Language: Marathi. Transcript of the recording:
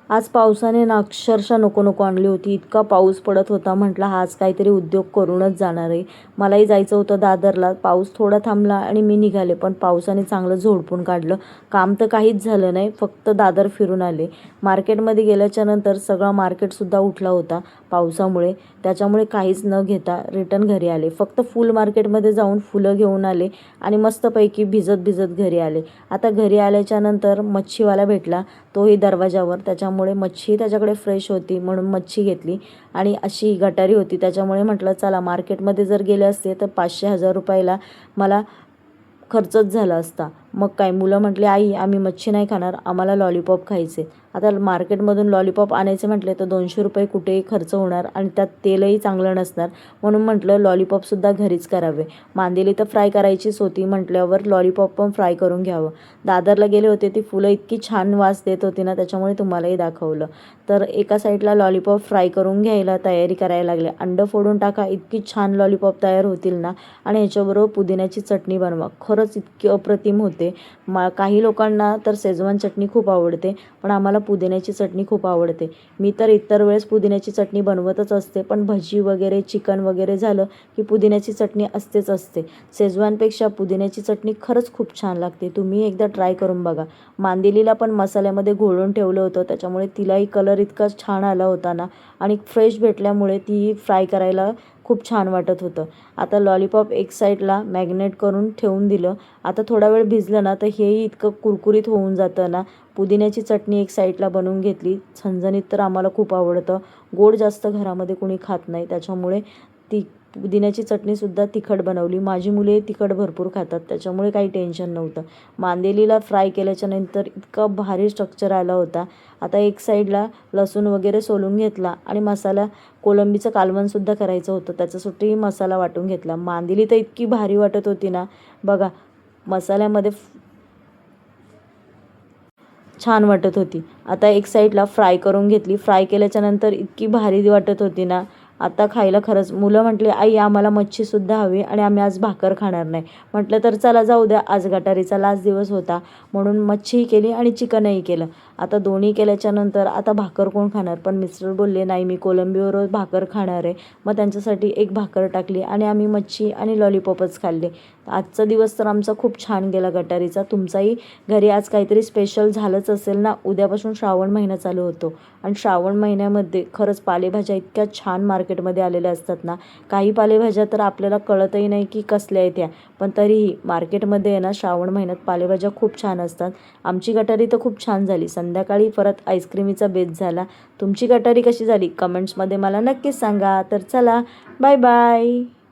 आज पावसाने ना अक्षरशः नको नको आणली होती. इतका पाऊस पडत होता. म्हटलं आज काहीतरी उद्योग करूनच जाणार आहे. मलाही जायचं होतं दादरला. पाऊस थोडा थांबला आणि मी निघाले, पण पावसाने चांगलं झोडपून काढलं. काम तर काहीच झालं नाही, फक्त दादर फिरून आले. मार्केटमध्ये गेल्याच्या नंतर सगळा मार्केटसुद्धा उठला होता पावसामुळे. त्याच्यामुळे काहीच न घेता रिटर्न घरी आले. फक्त फुल मार्केटमध्ये जाऊन फुलं घेऊन आले आणि मस्तपैकी भिजत भिजत घरी आले. आता घरी आल्याच्या नंतर मच्छीवाला भेटला, तोही दरवाजावर. त्याच्यामुळे मच्छी त्याच्याकडे फ्रेश होती म्हणून मच्छी घेतली आणि अशी गटारी होती. त्याच्यामुळे म्हटलं चला मार्केटमध्ये जर गेले असते तर 500-1000 रुपयाला मला खर्चच झाला असता. मग काय, मुलं म्हटले आई आम्ही मच्छी नाही खाणार, आम्हाला लॉलीपॉप खायचे. आता मार्केटमधून लॉलीपॉप आणायचे म्हटले तर 200 रुपये कुठेही खर्च होणार आणि त्यात तेलही चांगलं नसणार. म्हणून म्हटलं लॉलीपॉपसुद्धा घरीच करावे. मांदेली तर फ्राय करायचीच होती म्हटल्यावर लॉलीपॉप पण फ्राय करून घ्यावं. दादरला गेले होते, ती फुलं इतकी छान वास देत होती ना, त्याच्यामुळे तुम्हालाही दाखवलं. तर एका साईडला लॉलीपॉप फ्राय करून घ्यायला तयारी करायला लागले. अंडं फोडून टाका, इतकी छान लॉलीपॉप तयार होतील ना. आणि ह्याच्याबरोबर पुदिन्याची चटणी बनवा, खरंच इतकी अप्रतिम होते. काही लोकांना तर शेजवान चटणी खूप आवडते, पण आम्हाला पुदिन्याची चटणी खूप आवडते. मी तर इतर वेळेस पुदिन्याची चटणी बनवतच असते, पण भजी वगैरे चिकन वगैरे झालं की पुदिन्याची चटणी असतेच असते. शेजवानपेक्षा पुदिन्याची चटणी खरंच खूप छान लागते. तुम्ही एकदा ट्राय करून बघा. मांदेलीला पण मसाल्यामध्ये घोळून ठेवलं होतं, त्याच्यामुळे तिलाही कलर इतका छान आला होता ना, आणि फ्रेश भेटल्यामुळे ती फ्राय करायला खूप छान वाटत होतं. आता लॉलीपॉप एक साईडला मॅग्नेट करून ठेवून दिलं. आता थोडा वेळ भिजलं ना तर हेही इतकं कुरकुरीत होऊन जातं ना. पुदिन्याची चटणी एक साईडला बनवून घेतली. झणझणीत तर आम्हाला खूप आवडतं. गोड जास्त घरामध्ये कोणी खात नाही, त्याच्यामुळे ती पुदिन्याची चटणीसुद्धा तिखट बनवली. माझी मुले तिखट भरपूर खातात, त्याच्यामुळे काही टेन्शन नव्हतं. मांदेलीला फ्राय केल्याच्यानंतर इतका भारी स्ट्रक्चर आला होता. आता एक साईडला लसूण वगैरे सोलून घेतला आणि मसाला कोलंबीचं कालवणसुद्धा करायचं होतं, त्याच्यासाठी मसाला वाटून घेतला. मांदेली तर इतकी भारी वाटत होती ना, बघा मसाल्यामध्ये छान वाटत होती. आता एक साईडला फ्राय करून घेतली. फ्राय केल्याच्यानंतर इतकी भारी वाटत होती ना, आता खायला खरंच. मुलं म्हटले आई आम्हाला मच्छीसुद्धा हवी आणि आम्ही आज भाकर खाणार नाही. म्हटलं तर चला जाऊ द्या, आज गटारीचा लास्ट दिवस होता म्हणून मच्छीही केली आणि चिकनही केलं. आता दोन्ही केल्याच्यानंतर आता भाकर कोण खाणार, पण मिस्टर बोलले नाही मी कोलंबीबरोबर भाकर खाणार आहे. मग त्यांच्यासाठी एक भाकर टाकली आणि आम्ही मच्छी आणि लॉलीपॉपच खाल्ले. आजचा दिवस तर आमचा खूप छान गेला गटारीचा. तुमचाही घरी आज काहीतरी स्पेशल झालंच असेल ना. उद्यापासून श्रावण महिना चालू होतो आणि श्रावण महिन्यामध्ये खरंच पालेभाज्या इतक्या छान मार्केटमध्ये आलेल्या असतात ना. काही पालेभाज्या तर आपल्याला कळतही नाही की कसल्या आहेत त्या, पण तरीही मार्केटमध्ये आहे ना श्रावण महिन्यात पालेभाज्या खूप छान असतात. आमची गटारी तर खूप छान झाली. संध्याकाळी परत आईस्क्रीमीचा बेत झाला. तुमची गटारी कशी झाली कमेंट्समध्ये मला नक्कीच सांगा. तर चला बाय बाय.